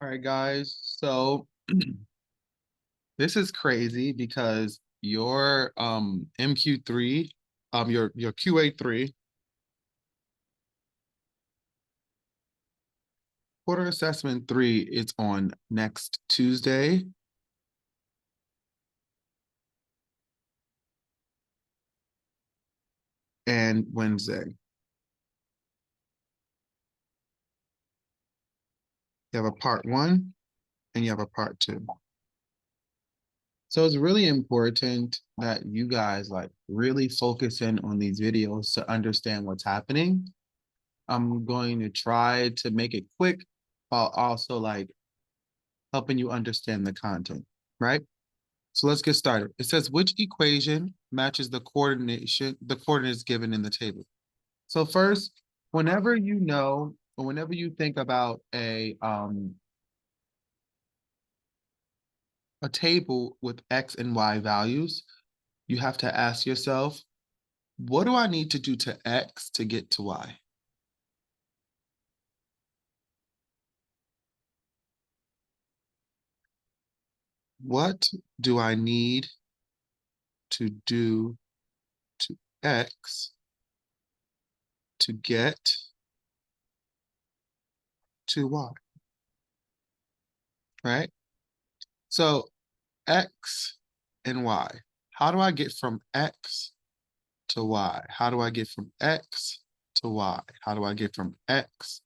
All right, guys. So this is crazy because your MQ3, your QA3 quarter assessment 3 is on next Tuesday and Wednesday. You have a part 1 and you have a part 2. So it's really important that you guys really focus in on these videos to understand what's happening. I'm going to try to make it quick while also helping you understand the content, right? So let's get started. It says which equation matches the coordinates given in the table. So first, whenever you know, or whenever you think about a table with X and Y values, you have to ask yourself, what do I need to do to X to get to Y? What do I need to do to X to get to Y, right? So X and Y, how do I get from X to Y? How do I get from X to Y? How do I get from X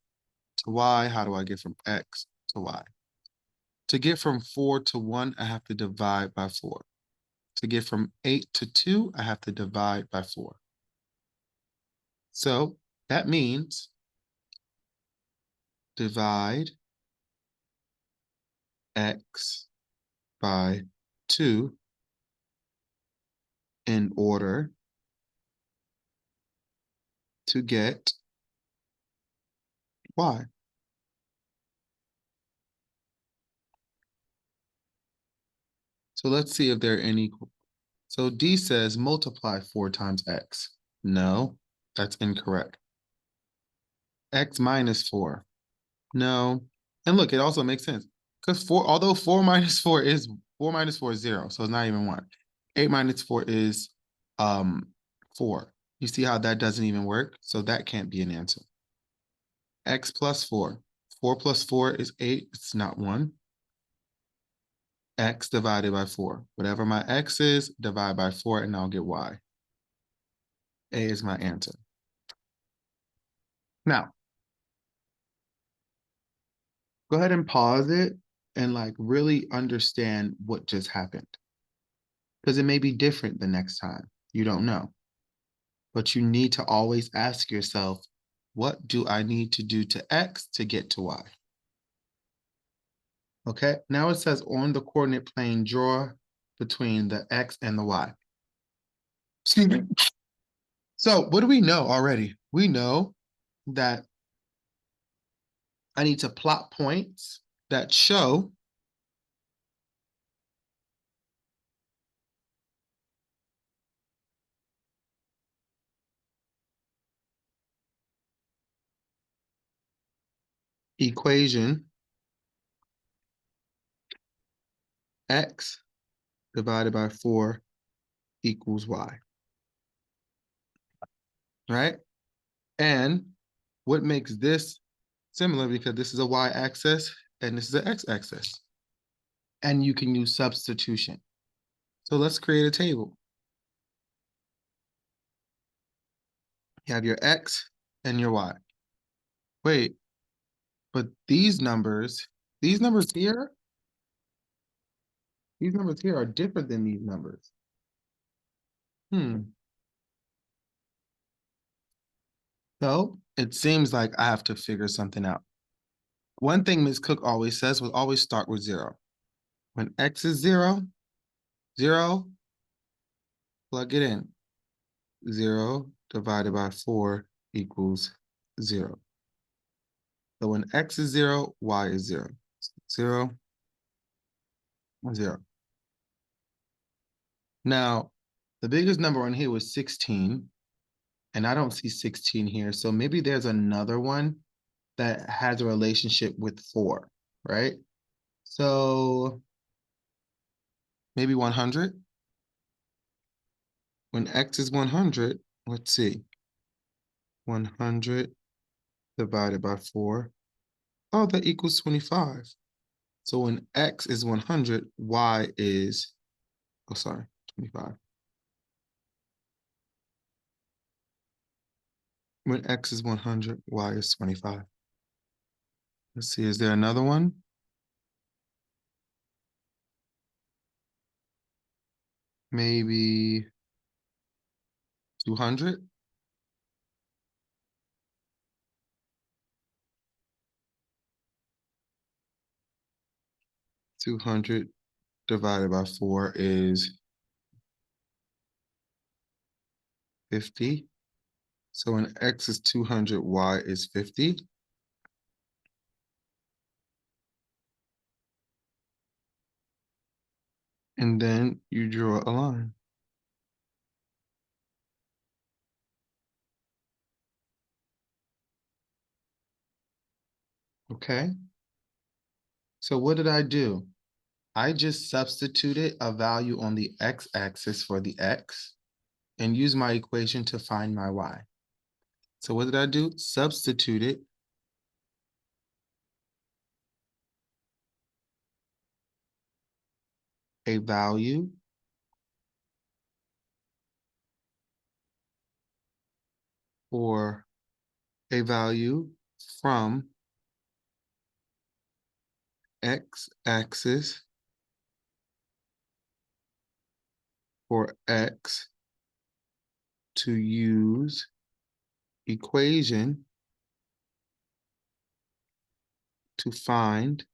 to Y? How do I get from X to Y? To get from 4 to 1, I have to divide by 4. To get from 8 to 2, I have to divide by 4. So that means divide X by 2 in order to get Y. So let's see if they're unequal. So D says multiply 4 times X. No, that's incorrect. X minus 4. No. And look, it also makes sense. Because although 4 minus 4 is 0, so it's not even 1. 8 minus 4 is 4. You see how that doesn't even work? So that can't be an answer. X plus 4. 4 plus 4 is 8. It's not 1. X divided by 4. Whatever my X is, divide by 4, and I'll get Y. A is my answer. Now, go ahead and pause it and really understand what just happened. Because it may be different the next time. You don't know. But you need to always ask yourself, what do I need to do to X to get to Y? Okay, now it says on the coordinate plane, draw between the X and the Y. Excuse me. So what do we know already? We know that I need to plot points that show equation X divided by 4 equals Y, right? And what makes this similar, because this is a Y-axis and this is an X-axis. And you can use substitution. So let's create a table. You have your X and your Y. Wait, but these numbers here, are different than these numbers. So it seems like I have to figure something out. One thing Ms. Cook always says will always start with 0. When X is 0, 0, plug it in. 0 divided by 4 equals 0. So when X is 0, Y is 0. 0, 0. Now, the biggest number on here was 16, and I don't see 16 here. So maybe there's another one that has a relationship with 4. right? So maybe 100. When X is 100, let's see, 100 divided by 4. Oh, that equals 25. So when X is 100, Y is, oh, sorry, 25. When X is 100, Y is 25. Let's see, is there another one? Maybe 200? 200 divided by 4 is 50. So when X is 200, Y is 50. And then you draw a line. Okay. So what did I do? I just substituted a value on the x-axis for the x and used my equation to find my y. So what did I do? Substituted a value or a value from x-axis for x to use equation to find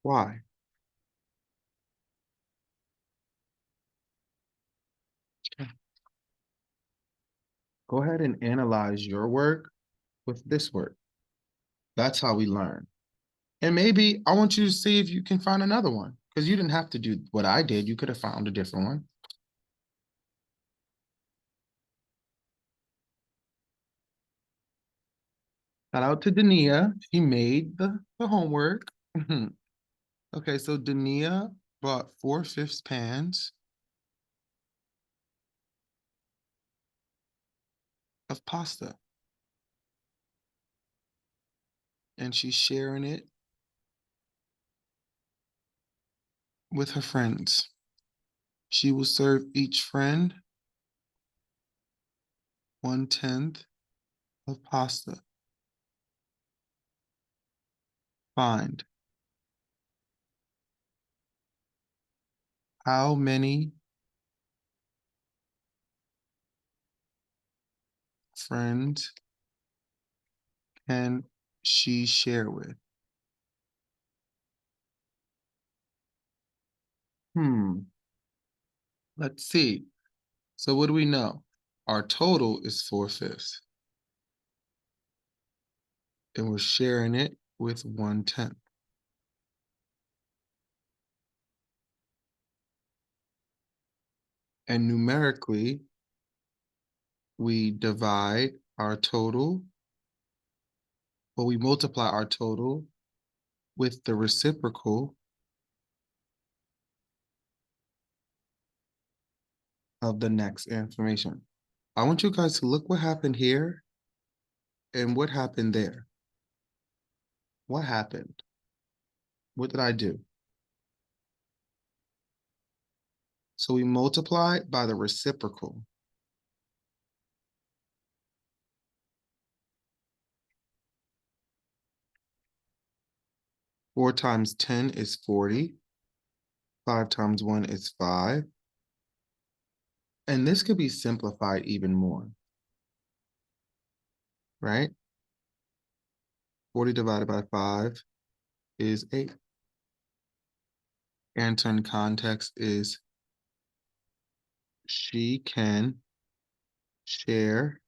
y. Go ahead and analyze your work with this work. That's how we learn. And maybe I want you to see if you can find another one because you didn't have to do what I did. You could have found a different one. Shout out to Dania. She made the homework. Okay, so Dania bought 4/5 pans of pasta and she's sharing it with her friends. She will serve each friend 1/10 of pasta. Find how many friends can she share with? Let's see. So what do we know? Our total is 4/5, and we're sharing it with 1/10. And numerically, we divide our total, or we multiply our total with the reciprocal of the next information. I want you guys to look what happened here and what happened there. What happened? What did I do? So we multiply by the reciprocal. 4 times 10 is 40. 5 times 1 is 5. And this could be simplified even more, right? 40 divided by 5 is 8. Answer in context is she can share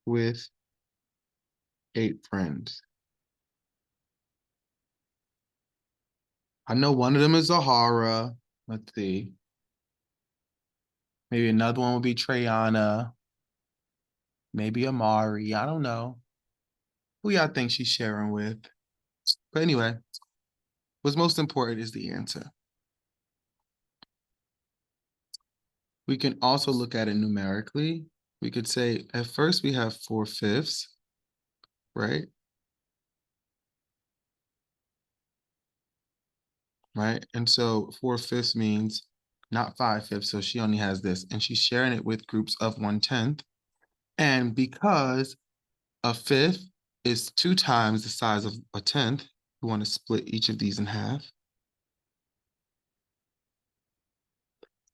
with 8 friends. I know one of them is Zahara. Let's see. Maybe another one would be Treyana. Maybe Amari. I don't know. Who y'all think she's sharing with? But anyway, what's most important is the answer. We can also look at it numerically. We could say at first we have 4/5, right? Right. And so 4/5 means not 5/5. So she only has this, and she's sharing it with groups of 1/10. And because a fifth is 2 times the size of a tenth, we want to split each of these in half.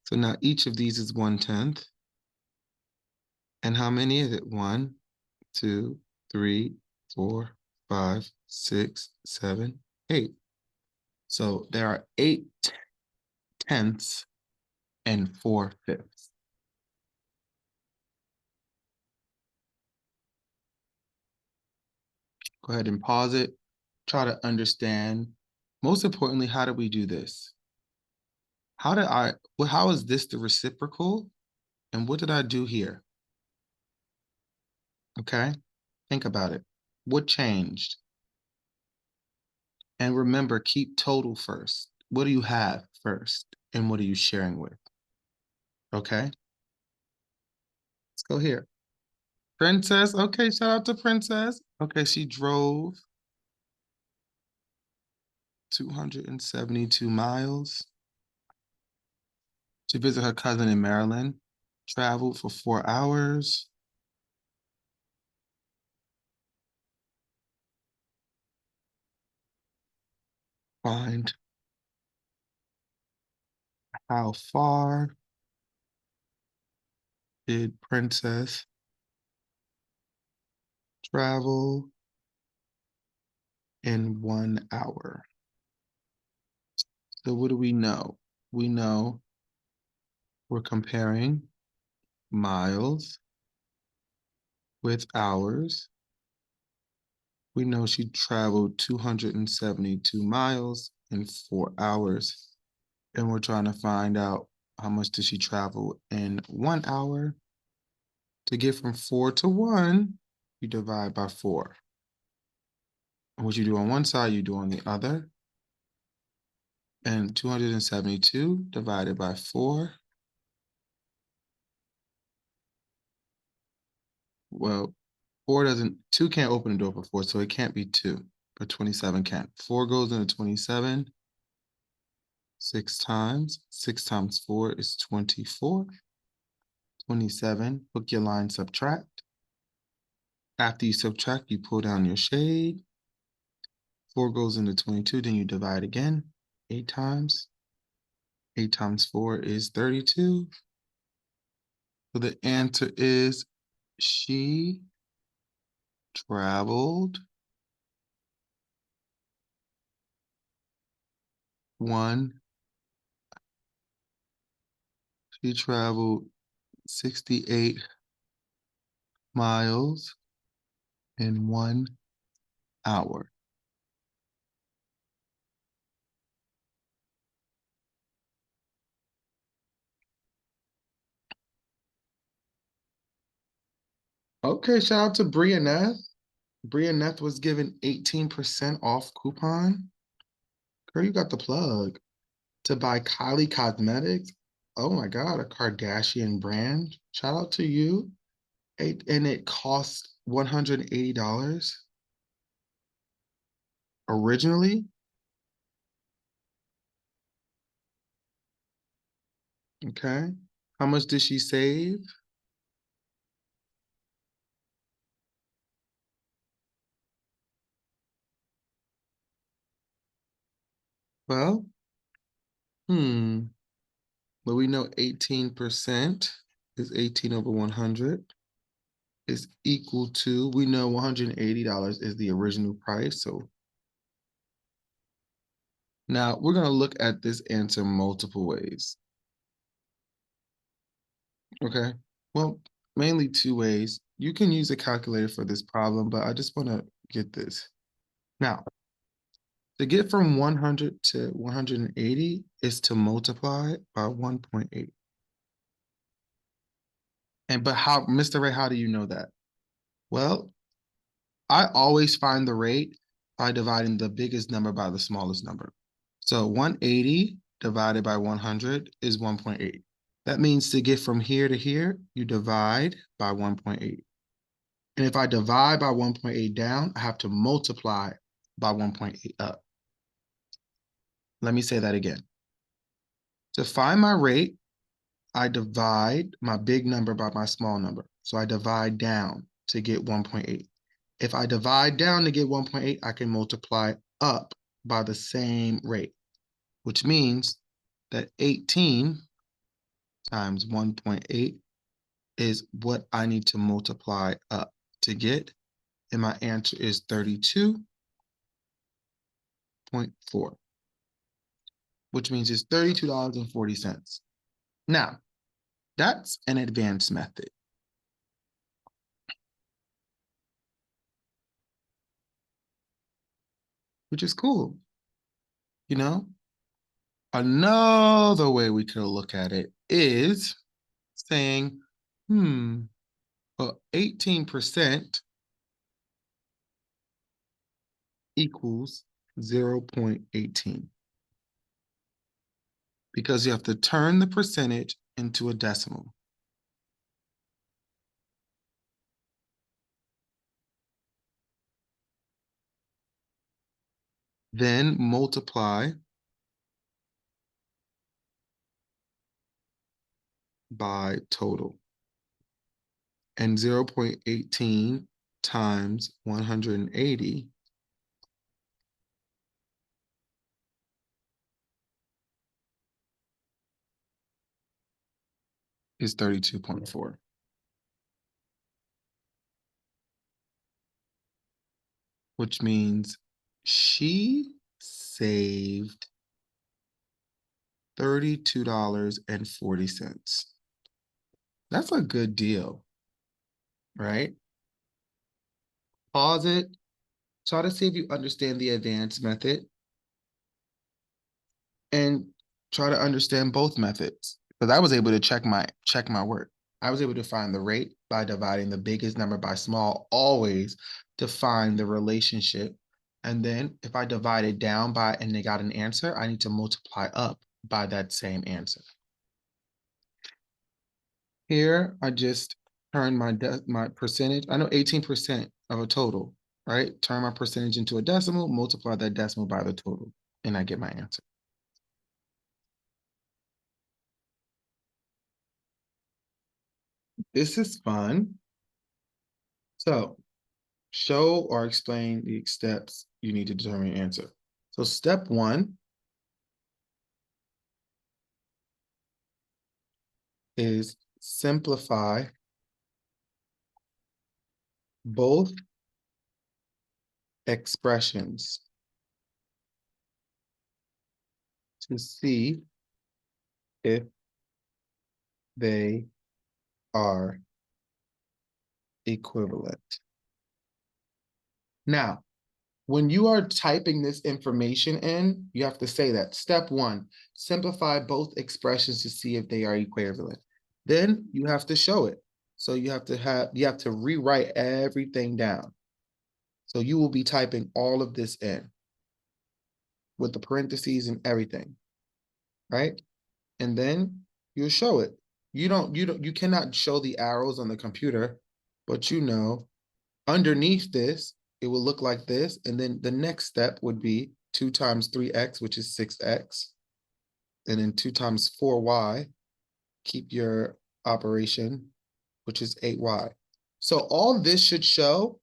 So now each of these is 1/10. And how many is it? 1, 2, 3, 4, 5, 6, 7, 8. So there are 8/10 and 4/5. Go ahead and pause it. Try to understand. Most importantly, how do we do this? How is this the reciprocal? And what did I do here? Okay, think about it. What changed? And remember, keep total first. What do you have first? And what are you sharing with? Okay, let's go here. Princess, okay, shout out to Princess. Okay, she drove 272 miles to visit her cousin in Maryland, traveled for 4 hours. Find how far did Princess travel in 1 hour? So what do we know? We know we're comparing miles with hours. We know she traveled 272 miles in 4 hours. And we're trying to find out how much did she travel in 1 hour. To get from 4 to 1, you divide by 4. And what you do on one side, you do on the other. And 272 divided by 4. Well, 2 can't open the door for 4, so it can't be 2, but 27 can. 4 goes into 27 6 times. 6 times 4 is 24. 27, hook your line, subtract. After you subtract, you pull down your shade. 4 goes into 22, then you divide again, 8 times. 8 times 4 is 32. So the answer is she traveled 68 miles in 1 hour. Okay, shout out to Brianeth. Brianeth was given 18% off coupon. Girl, you got the plug to buy Kylie Cosmetics. Oh my God, a Kardashian brand. Shout out to you. And it cost $180 originally. Okay. How much did she save? Well, but we know 18% is 18 over 100 is equal to, we know $180 is the original price. So now we're going to look at this answer multiple ways. Okay. Well, mainly 2 ways. You can use a calculator for this problem, but I just want to get this. Now, to get from 100 to 180 is to multiply by 1.8. But how, Mr. Ray, how do you know that? Well, I always find the rate by dividing the biggest number by the smallest number. So 180 divided by 100 is 1.8. That means to get from here to here, you divide by 1.8. And if I divide by 1.8 down, I have to multiply by 1.8 up. Let me say that again. To find my rate, I divide my big number by my small number. So I divide down to get 1.8. If I divide down to get 1.8, I can multiply up by the same rate, which means that 18 times 1.8 is what I need to multiply up to get. And my answer is 32.4, which means it's $32.40. Now, that's an advanced method. Which is cool. You know, another way we could look at it is saying, well, 18% equals 0.18 because you have to turn the percentage into a decimal. Then multiply by total. And 0.18 times 180 is 32.4. Which means she saved $32.40. That's a good deal, right? Pause it. Try to see if you understand the advanced method and try to understand both methods. Because I was able to check my work. I was able to find the rate by dividing the biggest number by small, always to find the relationship. And then if I divide it down by and they got an answer, I need to multiply up by that same answer. Here, I just turn my percentage. I know 18% of a total, right? Turn my percentage into a decimal, multiply that decimal by the total, and I get my answer. This is fun. So, show or explain the steps you need to determine your answer. So, step one is simplify both expressions to see if they are equivalent. Now, when you are typing this information in, you have to say that. Step one, simplify both expressions to see if they are equivalent. Then you have to show it. So you have to rewrite everything down. So you will be typing all of this in with the parentheses and everything, right? And then you'll show it. You cannot show the arrows on the computer, but underneath this, it will look like this. And then the next step would be 2 times 3x, which is 6x. And then 2 times 4y, keep your operation, which is 8y. So all this should show,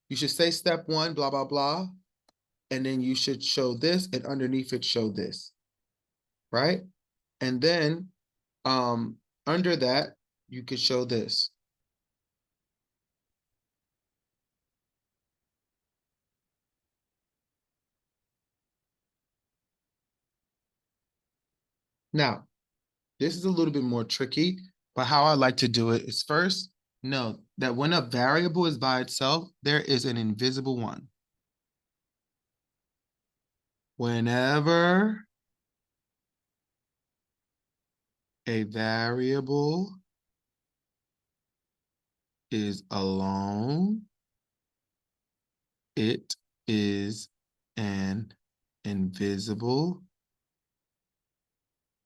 you should say step one, blah, blah, blah. And then you should show this, and underneath it, show this, right? And then under that, you could show this. Now, this is a little bit more tricky, but how I like to do it is first, know that when a variable is by itself, there is an invisible one. Whenever a variable is alone, it is an invisible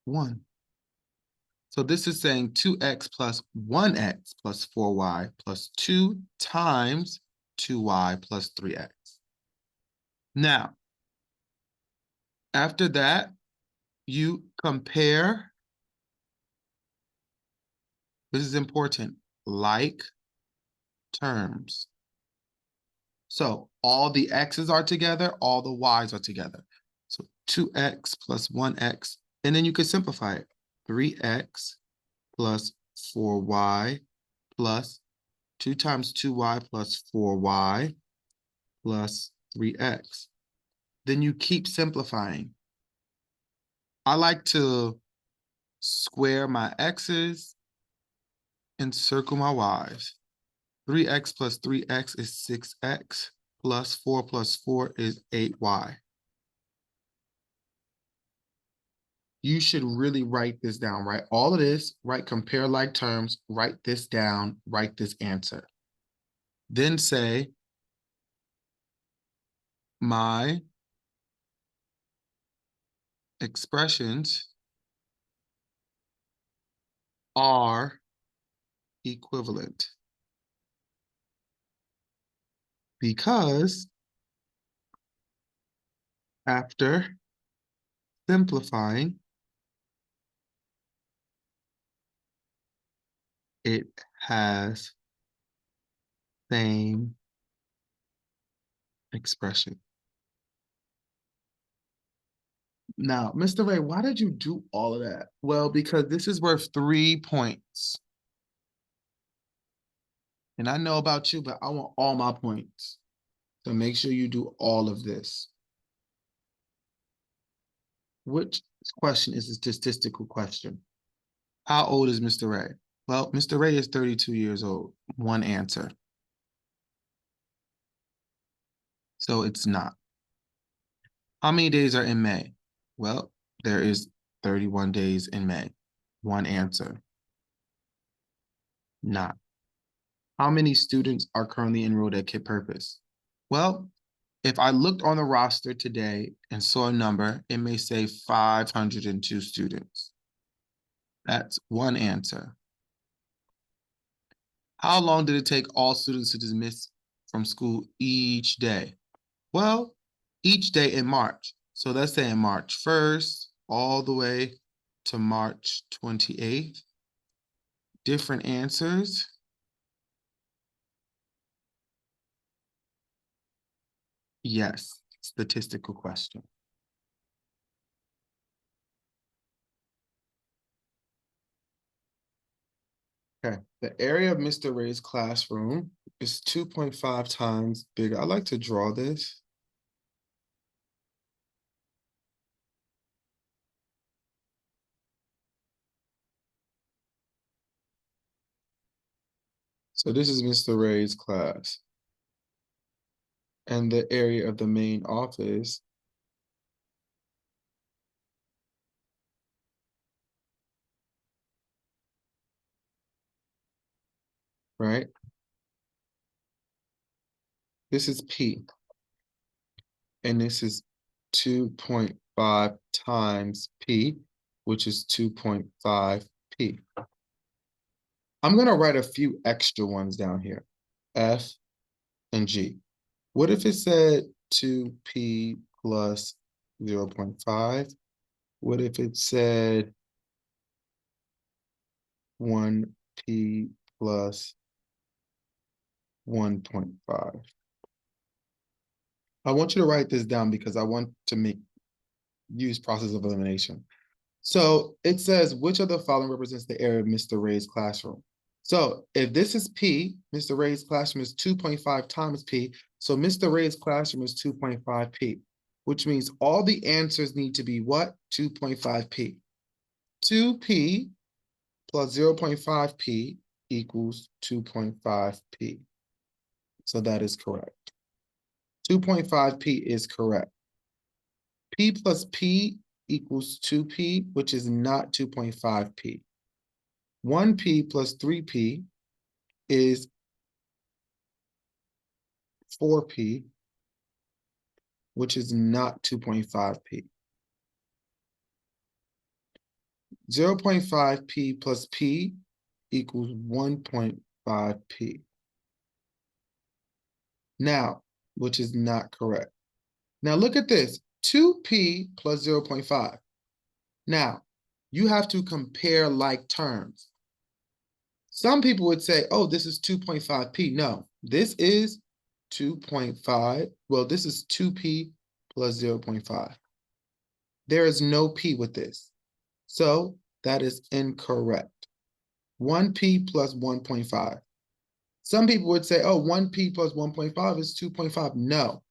1. So this is saying 2x plus 1x plus 4y plus 2 times 2y plus 3x. Now, after that, you compare, this is important, like terms. So all the x's are together, all the y's are together. So 2x plus 1x, and then you can simplify it. 3x plus 4y plus 2 times 2y plus 4y plus 3x. Then you keep simplifying. I like to square my x's and circle my y's. 3x plus 3x is 6x, plus 4 is 8y. You should really write this down, right? All of this, write compare like terms, write this down, write this answer. Then say, my expressions are equivalent because after simplifying, it has same expression. Now, Mr. Ray, why did you do all of that? Well, because this is worth 3 points. And I know about you, but I want all my points. So make sure you do all of this. Which question is a statistical question? How old is Mr. Ray? Well, Mr. Ray is 32 years old. One answer. So it's not. How many days are in May? Well, there is 31 days in May. One answer. Not. How many students are currently enrolled at Kid Purpose? Well, if I looked on the roster today and saw a number, it may say 502 students. That's one answer. How long did it take all students to dismiss from school each day? Well, each day in March. So let's say in March 1st, all the way to March 28th. Different answers. Yes, statistical question. Okay, the area of Mr. Ray's classroom is 2.5 times bigger. I like to draw this. So this is Mr. Ray's class. And the area of the main office right? This is P. And this is 2.5 times P, which is 2.5 P. I'm going to write a few extra ones down here, F and G. What if it said 2P plus 0.5? What if it said 1P plus 1.5? I want you to write this down because I want to use process of elimination. So it says, which of the following represents the area of Mr. Ray's classroom? So if this is P, Mr. Ray's classroom is 2.5 times P. So Mr. Ray's classroom is 2.5 P, which means all the answers need to be what? 2.5 P. 2P plus 0.5 P equals 2.5 P. So that is correct. 2.5 P is correct. P plus P equals 2P, which is not 2.5 P. 1P plus 3P is 4P, which is not 2.5p. 0.5p plus p equals 1.5p. Now, which is not correct. Now look at this, 2p plus 0.5. Now, you have to compare like terms. Some people would say, oh, this is 2.5p. No, this is 2.5. Well, this is 2p plus 0.5. There is no p with this. So that is incorrect. 1p plus 1.5. Some people would say, oh, 1p plus 1.5 is 2.5. No,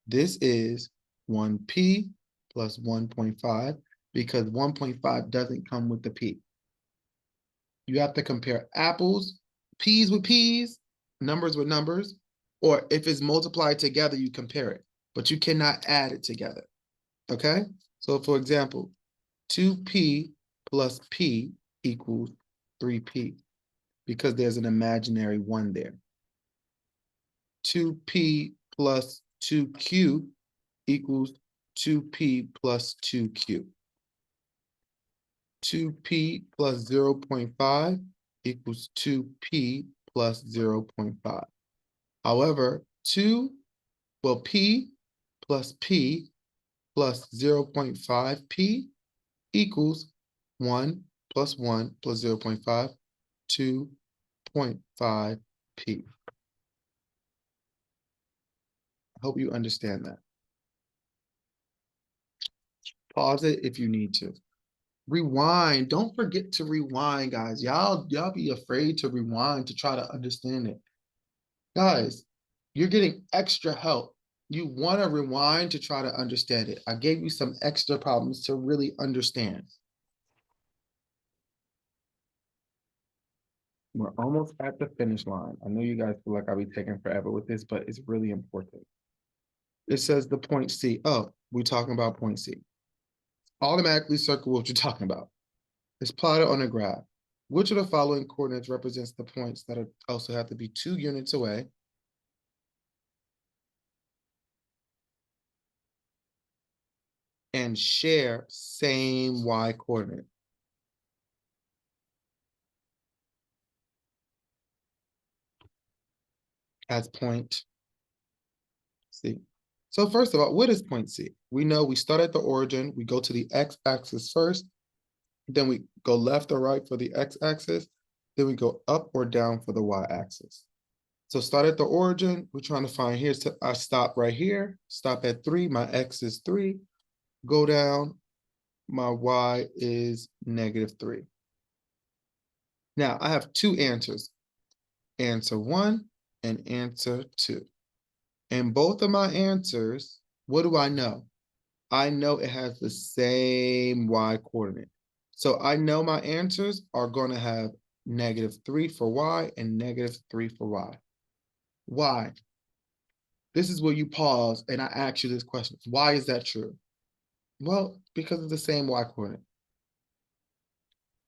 this is 1p plus 1.5 because 1.5 doesn't come with the p. You have to compare apples, peas with peas, numbers with numbers, or if it's multiplied together, you compare it, but you cannot add it together, okay? So for example, 2p plus p equals 3p because there's an imaginary 1 there. 2p plus 2q equals 2p plus 2q. 2p plus 0.5 equals 2p plus 0.5. However, p plus p plus 0.5p equals 1 plus 1 plus 0.5, 2.5p. I hope you understand that. Pause it if you need to. Rewind. Don't forget to rewind, guys. Y'all be afraid to rewind to try to understand it. Guys, you're getting extra help. You want to rewind to try to understand it. I gave you some extra problems to really understand. We're almost at the finish line. I know you guys feel like I'll be taking forever with this, but it's really important. It says the point C. Oh, we're talking about point C. Automatically circle what you're talking about. It's plotted on a graph. Which of the following coordinates represents the points that also have to be 2 units away and share same y coordinate? As point C. So first of all, what is point C? We know we start at the origin, we go to the x-axis first, then we go left or right for the x-axis, then we go up or down for the y-axis. So start at the origin, we're trying to find here, so I stop right here, stop at 3, my x is 3, go down, my y is -3. Now I have two answers, answer 1 and answer 2. And both of my answers, what do I know? I know it has the same y coordinate. So I know my answers are going to have -3 for y and -3 for y. Why? This is where you pause and I ask you this question. Why is that true? Well, because of the same y coordinate.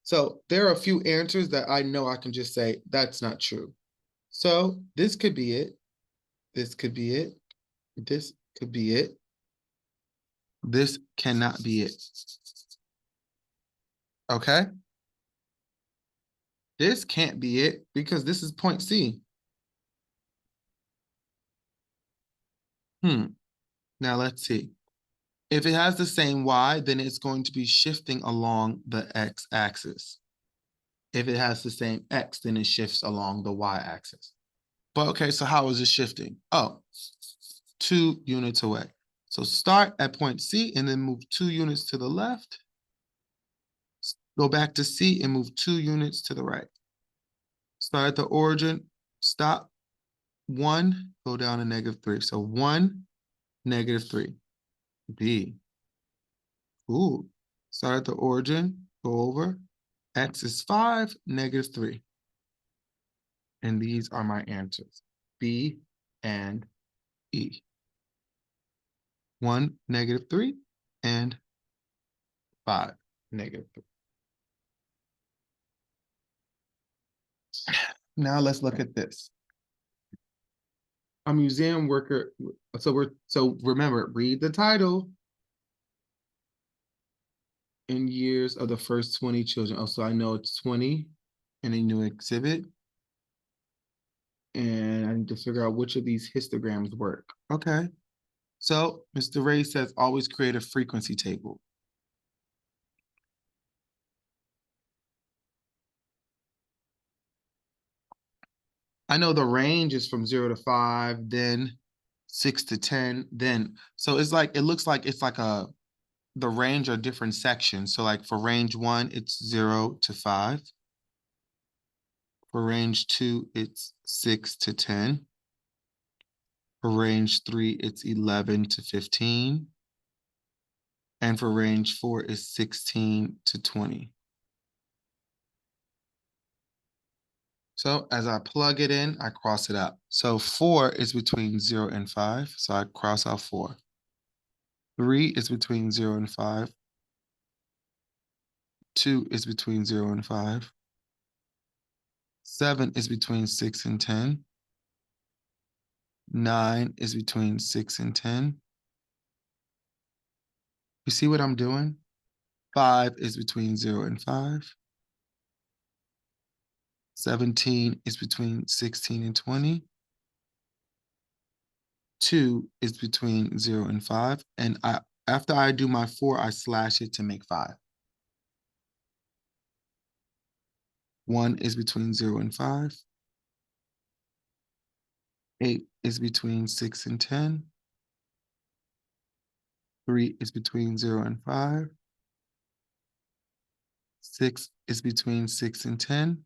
So there are a few answers that I know I can just say, that's not true. So this could be it. This could be it. This could be it. This cannot be it. Okay? This can't be it because this is point C. Now let's see. If it has the same y, then it's going to be shifting along the x-axis. If it has the same x, then it shifts along the y-axis. But okay, so how is it shifting? Oh, 2 units away. So start at point C and then move 2 units to the left. Go back to C and move 2 units to the right. Start at the origin, stop 1, go down to -3. So 1, -3. B. Ooh, start at the origin, go over. X is 5, -3. And these are my answers, B and E. 1, -3, and 5, -3. Now let's look at this. a museum worker. So remember, read the title. In years of the first 20 children. Oh, so I know it's 20 in a new exhibit. And I need to figure out which of these histograms work. Okay. So Mr. Ray says always create a frequency table. I know the range is from 0 to 5, then 6 to 10, then so it's like it looks like it's like the range are different sections. So like for range 1, it's 0 to 5. For range 2, it's 6 to 10. For range 3, it's 11 to 15. And for range 4 is 16 to 20. So as I plug it in, I cross it out. So 4 is between 0 and 5. So I cross out 4. 3 is between 0 and 5. 2 is between 0 and 5. 7 is between 6 and 10. 9 is between 6 and 10. You see what I'm doing? 5 is between 0 and 5. 17 is between 16 and 20. 2 is between 0 and 5. And after I do my 4, I slash it to make 5. 1 is between 0 and 5. 8 is between 6 and 10. 3 is between 0 and 5. 6 is between 6 and 10.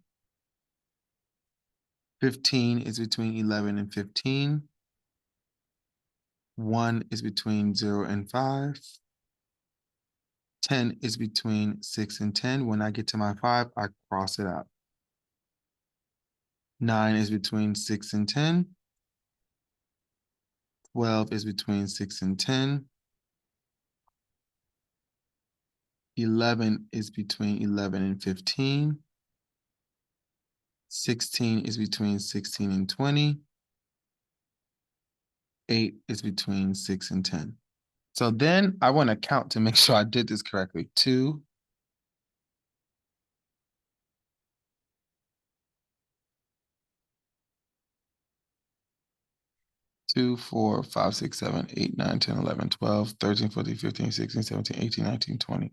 15 is between 11 and 15. 1 is between 0 and 5. 10 is between 6 and 10. When I get to my 5, I cross it out. 9 is between 6 and 10. 12 is between 6 and 10. 11 is between 11 and 15. 16 is between 16 and 20. 8 is between 6 and 10. So then I want to count to make sure I did this correctly. 2, 2, 4, 5, 6, 7, 8, 9, 10, 11, 12, 13, 14, 15, 16, 17, 18, 19, 20.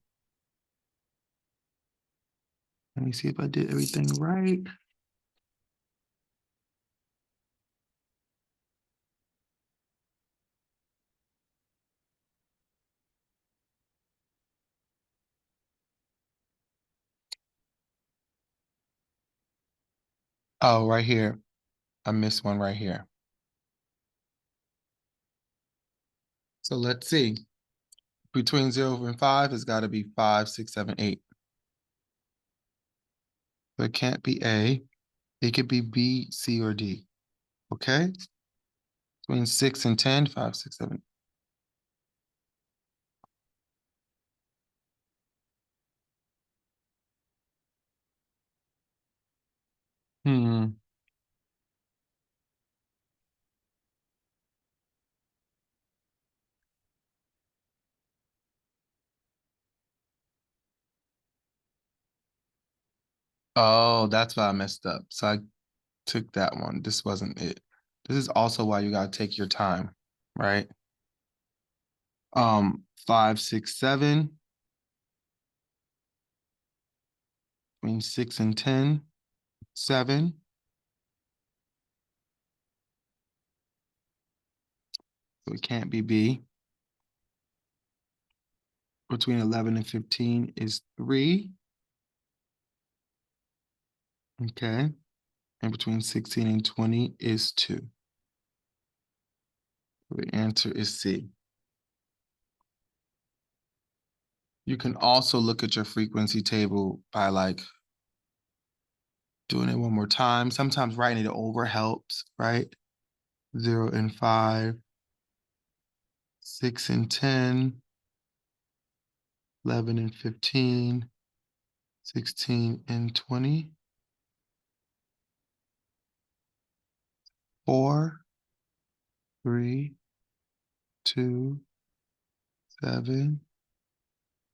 Let me see if I did everything right. Oh, right here. I missed one right here. So let's see. Between 0 and 5, it's got to be 5, 6, 7, 8. So it can't be A. It could be B, C, or D. Okay? Between 6 and 10, 5, 6, 7. Hmm. Oh, that's why I messed up. So I took that one. This wasn't it. This is also why you gotta take your time, right? 5, 6, 7, between 6 and 10, 7. So it can't be B. Between 11 and 15 is 3. Okay. And between 16 and 20 is 2. The answer is C. You can also look at your frequency table by like doing it one more time. Sometimes writing it over helps, right? 0 and 5, 6 and 10, 11 and 15, 16 and 20, 4, 3, 2, 7,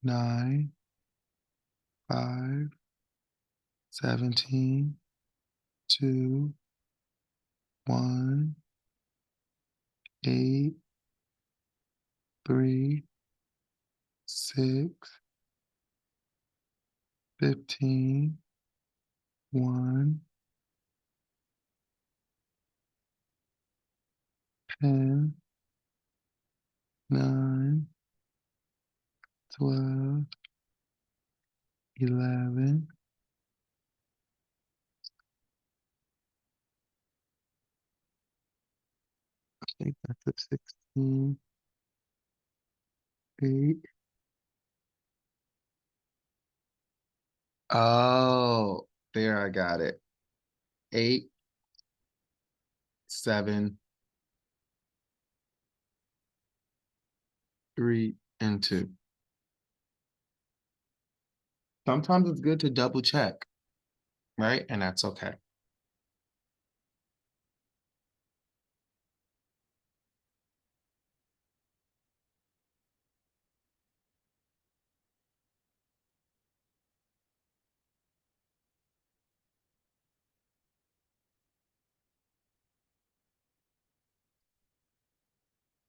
9, 5, 17, 2, 1, 8, 3, 6, 15, 1, 10, 9, 12, 11, 16, 8. Oh, there I got it. 8, 7, 3, and 2. Sometimes it's good to double check, right? And that's okay.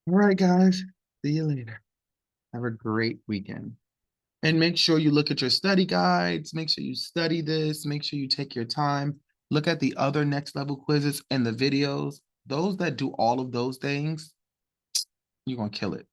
All right, guys. See you later. Have a great weekend. And make sure you look at your study guides. Make sure you study this. Make sure you take your time. Look at the other next level quizzes and the videos. Those that do all of those things, you're going to kill it.